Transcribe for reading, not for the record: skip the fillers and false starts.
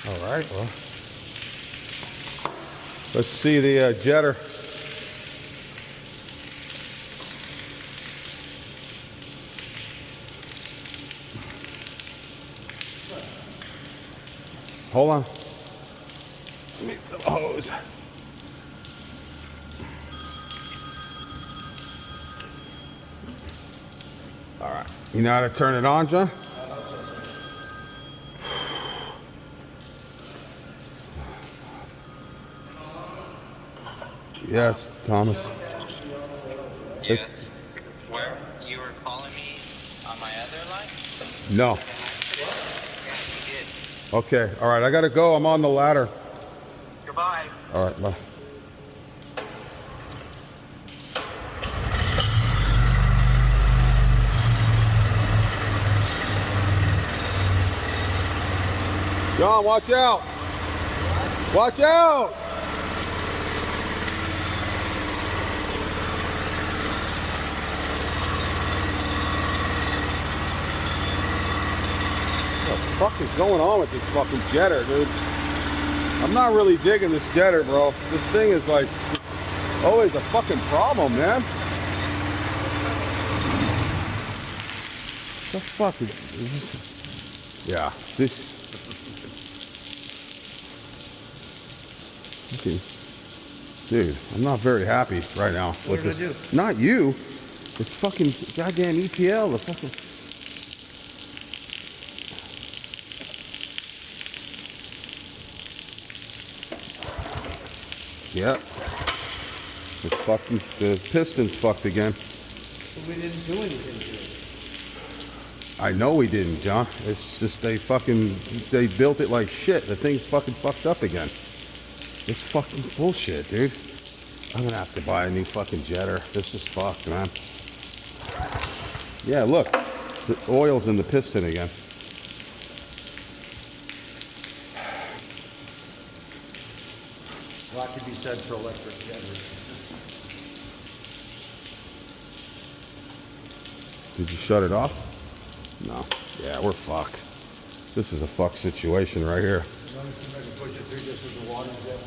All right, well, let's see the jetter. Hold on. Let me the hose. All right. You know how to turn it on, John? Yes, Thomas. Yes. Where? You were calling me on my other line? No. Yeah, you did. Okay. All right. I got to go. I'm on the ladder. Goodbye. All right. Bye. John, watch out. Watch out. What the fuck is going on with this fucking jetter, dude? I'm not really digging this jetter, bro. This thing is like always a fucking problem, man. The fuck is this? Yeah, this. Okay. Dude, I'm not very happy right now with this. do? Not you. This fucking goddamn EPL. The fucking. Yep. It's fucking, the piston's fucked again. But we didn't do anything to it. I know we didn't, John. It's just they built it like shit. The thing's fucking fucked up again. It's fucking bullshit, dude. I'm gonna have to buy a new fucking jetter. This is fucked, man. Yeah, look. The oil's in the piston again. A lot could be said for electric jetters. Did you shut it off? No. Yeah, we're fucked. This is a fucked situation right here. Let me see if I can push it through just with the water jet.